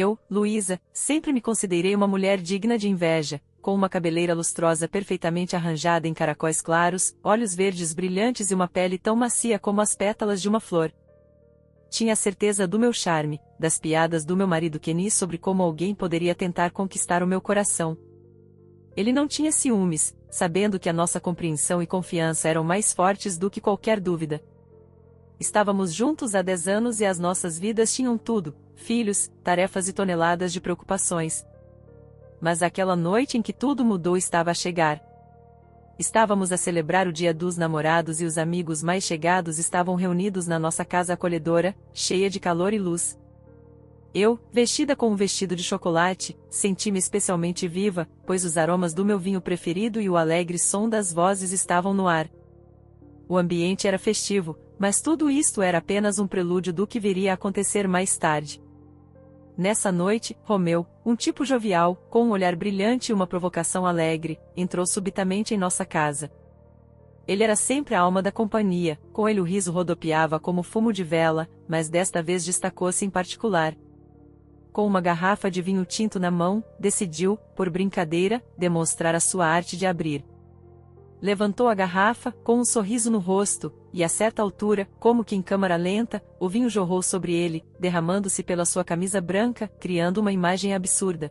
Eu, Luísa, sempre me considerei uma mulher digna de inveja, com uma cabeleira lustrosa perfeitamente arranjada em caracóis claros, olhos verdes brilhantes e uma pele tão macia como as pétalas de uma flor. Tinha a certeza do meu charme, das piadas do meu marido Kenny sobre como alguém poderia tentar conquistar o meu coração. Ele não tinha ciúmes, sabendo que a nossa compreensão e confiança eram mais fortes do que qualquer dúvida. Estávamos juntos há 10 anos e as nossas vidas tinham tudo, filhos, tarefas e toneladas de preocupações. Mas aquela noite em que tudo mudou estava a chegar. Estávamos a celebrar o Dia dos Namorados e os amigos mais chegados estavam reunidos na nossa casa acolhedora, cheia de calor e luz. Eu, vestida com um vestido de chocolate, senti-me especialmente viva, pois os aromas do meu vinho preferido e o alegre som das vozes estavam no ar. O ambiente era festivo, mas tudo isto era apenas um prelúdio do que viria a acontecer mais tarde. Nessa noite, Romeu, um tipo jovial, com um olhar brilhante e uma provocação alegre, entrou subitamente em nossa casa. Ele era sempre a alma da companhia, com ele o riso rodopiava como fumo de vela, mas desta vez destacou-se em particular. Com uma garrafa de vinho tinto na mão, decidiu, por brincadeira, demonstrar a sua arte de abrir. Levantou a garrafa, com um sorriso no rosto, e a certa altura, como que em câmara lenta, o vinho jorrou sobre ele, derramando-se pela sua camisa branca, criando uma imagem absurda.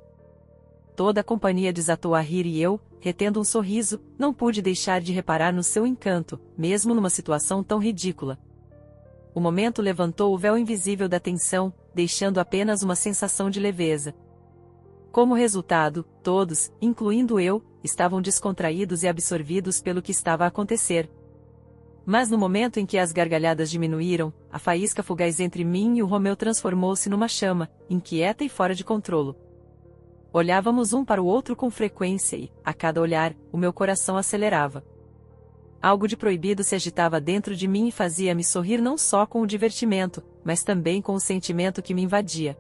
Toda a companhia desatou a rir e eu, retendo um sorriso, não pude deixar de reparar no seu encanto, mesmo numa situação tão ridícula. O momento levantou o véu invisível da tensão, deixando apenas uma sensação de leveza. Como resultado, todos, incluindo eu, estavam descontraídos e absorvidos pelo que estava a acontecer. Mas no momento em que as gargalhadas diminuíram, a faísca fugaz entre mim e o Romeu transformou-se numa chama, inquieta e fora de controlo. Olhávamos um para o outro com frequência e, a cada olhar, o meu coração acelerava. Algo de proibido se agitava dentro de mim e fazia-me sorrir não só com o divertimento, mas também com o sentimento que me invadia.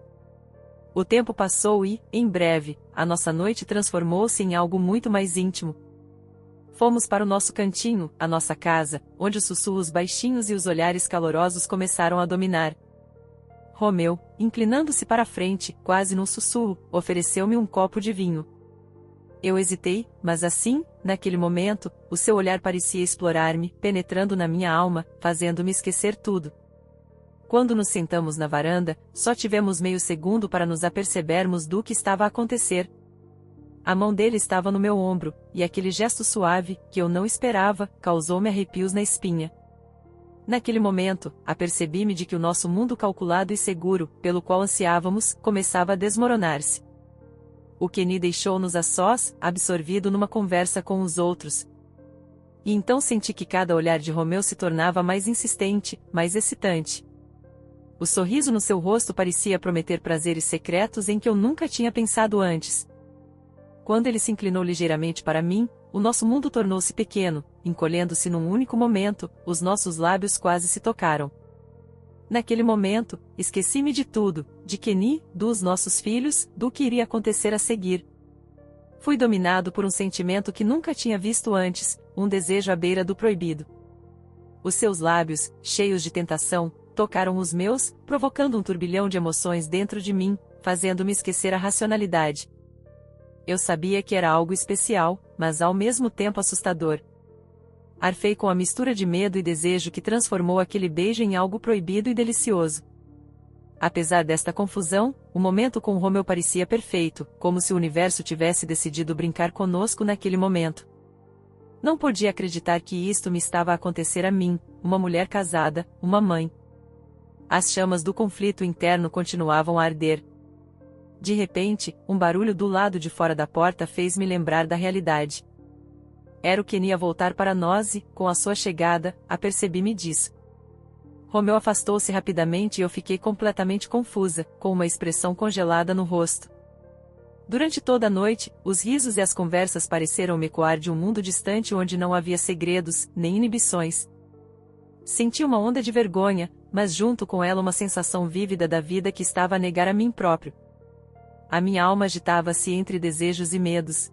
O tempo passou e, em breve, a nossa noite transformou-se em algo muito mais íntimo. Fomos para o nosso cantinho, a nossa casa, onde os sussurros baixinhos e os olhares calorosos começaram a dominar. Romeu, inclinando-se para a frente, quase num sussurro, ofereceu-me um copo de vinho. Eu hesitei, mas assim, naquele momento, o seu olhar parecia explorar-me, penetrando na minha alma, fazendo-me esquecer tudo. Quando nos sentamos na varanda, só tivemos meio segundo para nos apercebermos do que estava a acontecer. A mão dele estava no meu ombro, e aquele gesto suave, que eu não esperava, causou-me arrepios na espinha. Naquele momento, apercebi-me de que o nosso mundo calculado e seguro, pelo qual ansiávamos, começava a desmoronar-se. O Kenny deixou-nos a sós, absorvido numa conversa com os outros. E então senti que cada olhar de Romeu se tornava mais insistente, mais excitante. O sorriso no seu rosto parecia prometer prazeres secretos em que eu nunca tinha pensado antes. Quando ele se inclinou ligeiramente para mim, o nosso mundo tornou-se pequeno, encolhendo-se num único momento, os nossos lábios quase se tocaram. Naquele momento, esqueci-me de tudo, de Kenny, dos nossos filhos, do que iria acontecer a seguir. Fui dominado por um sentimento que nunca tinha visto antes, um desejo à beira do proibido. Os seus lábios, cheios de tentação, tocaram os meus, provocando um turbilhão de emoções dentro de mim, fazendo-me esquecer a racionalidade. Eu sabia que era algo especial, mas ao mesmo tempo assustador. Arfei com a mistura de medo e desejo que transformou aquele beijo em algo proibido e delicioso. Apesar desta confusão, o momento com Romeu parecia perfeito, como se o universo tivesse decidido brincar conosco naquele momento. Não podia acreditar que isto me estava a acontecer a mim, uma mulher casada, uma mãe. As chamas do conflito interno continuavam a arder. De repente, um barulho do lado de fora da porta fez-me lembrar da realidade. Era o Kenny a voltar para nós e, com a sua chegada, apercebi-me disso. Romeu afastou-se rapidamente e eu fiquei completamente confusa, com uma expressão congelada no rosto. Durante toda a noite, os risos e as conversas pareceram me ecoar de um mundo distante onde não havia segredos, nem inibições. Senti uma onda de vergonha, mas junto com ela uma sensação vívida da vida que estava a negar a mim próprio. A minha alma agitava-se entre desejos e medos.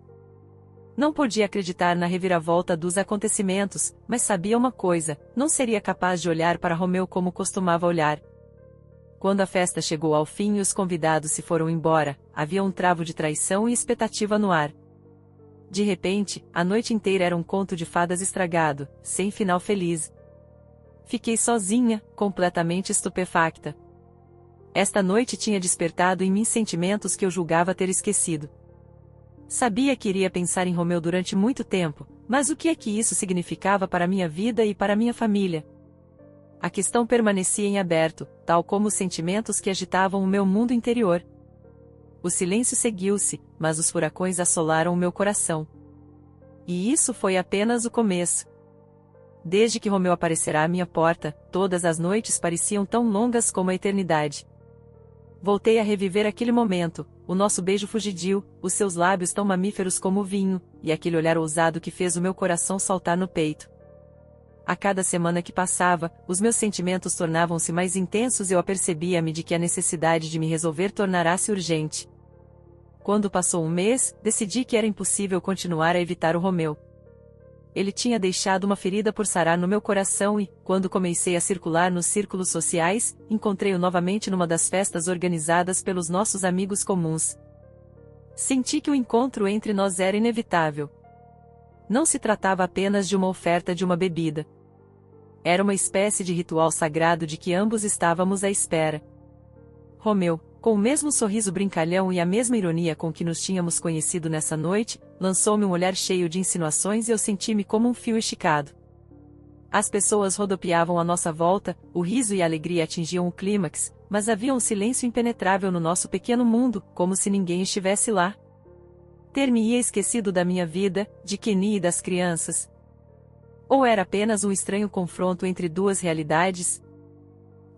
Não podia acreditar na reviravolta dos acontecimentos, mas sabia uma coisa, não seria capaz de olhar para Romeu como costumava olhar. Quando a festa chegou ao fim e os convidados se foram embora, havia um travo de traição e expectativa no ar. De repente, a noite inteira era um conto de fadas estragado, sem final feliz. Fiquei sozinha, completamente estupefacta. Esta noite tinha despertado em mim sentimentos que eu julgava ter esquecido. Sabia que iria pensar em Romeu durante muito tempo, mas o que é que isso significava para minha vida e para minha família? A questão permanecia em aberto, tal como os sentimentos que agitavam o meu mundo interior. O silêncio seguiu-se, mas os furacões assolaram o meu coração. E isso foi apenas o começo. Desde que Romeu aparecerá à minha porta, todas as noites pareciam tão longas como a eternidade. Voltei a reviver aquele momento, o nosso beijo fugidio, os seus lábios tão mamíferos como o vinho, e aquele olhar ousado que fez o meu coração saltar no peito. A cada semana que passava, os meus sentimentos tornavam-se mais intensos e eu apercebia-me de que a necessidade de me resolver tornara-se urgente. Quando passou um mês, decidi que era impossível continuar a evitar o Romeu. Ele tinha deixado uma ferida por sarar no meu coração e, quando comecei a circular nos círculos sociais, encontrei-o novamente numa das festas organizadas pelos nossos amigos comuns. Senti que o encontro entre nós era inevitável. Não se tratava apenas de uma oferta de uma bebida. Era uma espécie de ritual sagrado de que ambos estávamos à espera. Romeu, com o mesmo sorriso brincalhão e a mesma ironia com que nos tínhamos conhecido nessa noite, lançou-me um olhar cheio de insinuações e eu senti-me como um fio esticado. As pessoas rodopiavam à nossa volta, o riso e a alegria atingiam o clímax, mas havia um silêncio impenetrável no nosso pequeno mundo, como se ninguém estivesse lá. Ter-me-ia esquecido da minha vida, de Kenny e das crianças. Ou era apenas um estranho confronto entre duas realidades?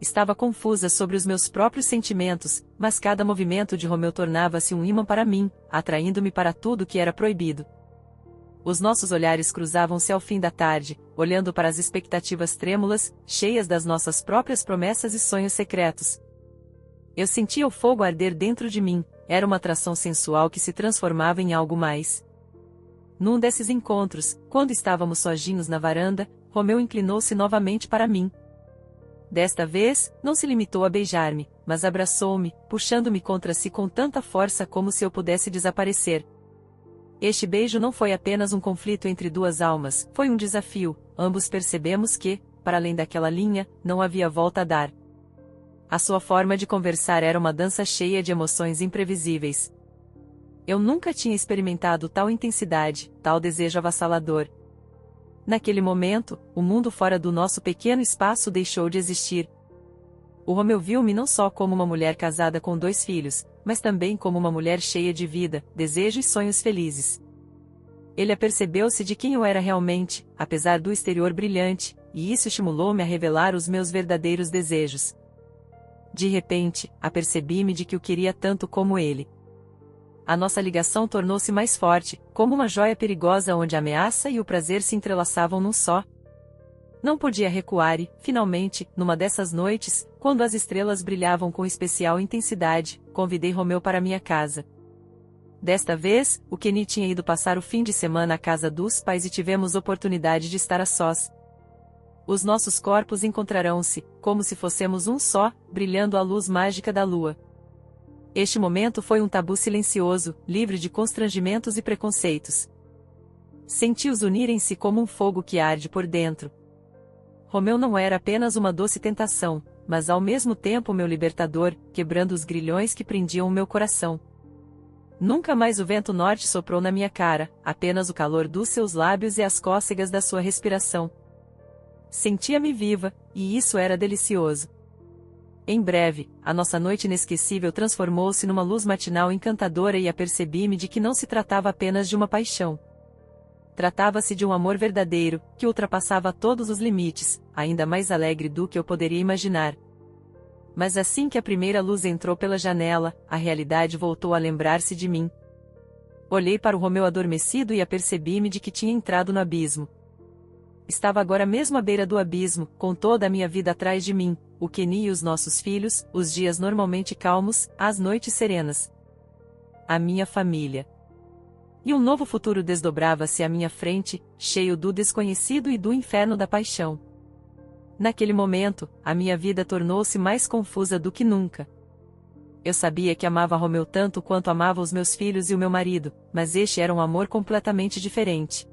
Estava confusa sobre os meus próprios sentimentos, mas cada movimento de Romeu tornava-se um ímã para mim, atraindo-me para tudo que era proibido. Os nossos olhares cruzavam-se ao fim da tarde, olhando para as expectativas trêmulas, cheias das nossas próprias promessas e sonhos secretos. Eu sentia o fogo arder dentro de mim, era uma atração sensual que se transformava em algo mais. Num desses encontros, quando estávamos sozinhos na varanda, Romeu inclinou-se novamente para mim. Desta vez, não se limitou a beijar-me, mas abraçou-me, puxando-me contra si com tanta força como se eu pudesse desaparecer. Este beijo não foi apenas um conflito entre duas almas, foi um desafio. Ambos percebemos que, para além daquela linha, não havia volta a dar. A sua forma de conversar era uma dança cheia de emoções imprevisíveis. Eu nunca tinha experimentado tal intensidade, tal desejo avassalador. Naquele momento, o mundo fora do nosso pequeno espaço deixou de existir. O Romeu viu-me não só como uma mulher casada com 2 filhos, mas também como uma mulher cheia de vida, desejo e sonhos felizes. Ele apercebeu-se de quem eu era realmente, apesar do exterior brilhante, e isso estimulou-me a revelar os meus verdadeiros desejos. De repente, apercebi-me de que o queria tanto como ele. A nossa ligação tornou-se mais forte, como uma joia perigosa onde a ameaça e o prazer se entrelaçavam num só. Não podia recuar e, finalmente, numa dessas noites, quando as estrelas brilhavam com especial intensidade, convidei Romeu para minha casa. Desta vez, o Kenny tinha ido passar o fim de semana à casa dos pais e tivemos oportunidade de estar a sós. Os nossos corpos encontrarão-se, como se fôssemos um só, brilhando à luz mágica da lua. Este momento foi um tabu silencioso, livre de constrangimentos e preconceitos. Senti-os unirem-se como um fogo que arde por dentro. Romeu não era apenas uma doce tentação, mas ao mesmo tempo meu libertador, quebrando os grilhões que prendiam o meu coração. Nunca mais o vento norte soprou na minha cara, apenas o calor dos seus lábios e as cócegas da sua respiração. Sentia-me viva, e isso era delicioso. Em breve, a nossa noite inesquecível transformou-se numa luz matinal encantadora e apercebi-me de que não se tratava apenas de uma paixão. Tratava-se de um amor verdadeiro, que ultrapassava todos os limites, ainda mais alegre do que eu poderia imaginar. Mas assim que a primeira luz entrou pela janela, a realidade voltou a lembrar-se de mim. Olhei para o Romeu adormecido e apercebi-me de que tinha entrado no abismo. Estava agora mesmo à beira do abismo, com toda a minha vida atrás de mim, o Kenny e os nossos filhos, os dias normalmente calmos, as noites serenas. A minha família. E um novo futuro desdobrava-se à minha frente, cheio do desconhecido e do inferno da paixão. Naquele momento, a minha vida tornou-se mais confusa do que nunca. Eu sabia que amava Romeu tanto quanto amava os meus filhos e o meu marido, mas este era um amor completamente diferente.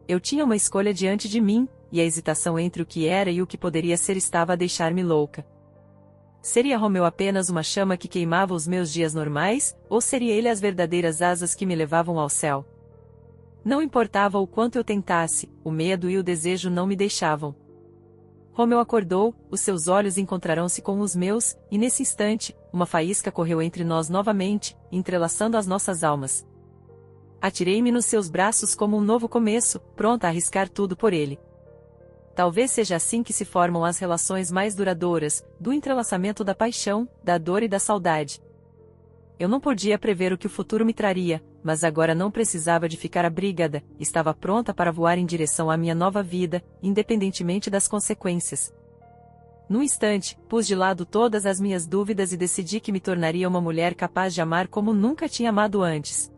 Eu tinha uma escolha diante de mim, e a hesitação entre o que era e o que poderia ser estava a deixar-me louca. Seria Romeu apenas uma chama que queimava os meus dias normais, ou seria ele as verdadeiras asas que me levavam ao céu? Não importava o quanto eu tentasse, o medo e o desejo não me deixavam. Romeu acordou, os seus olhos encontrarão-se com os meus, e nesse instante, uma faísca correu entre nós novamente, entrelaçando as nossas almas. Atirei-me nos seus braços como um novo começo, pronta a arriscar tudo por ele. Talvez seja assim que se formam as relações mais duradouras, do entrelaçamento da paixão, da dor e da saudade. Eu não podia prever o que o futuro me traria, mas agora não precisava de ficar abrigada, estava pronta para voar em direção à minha nova vida, independentemente das consequências. Num instante, pus de lado todas as minhas dúvidas e decidi que me tornaria uma mulher capaz de amar como nunca tinha amado antes.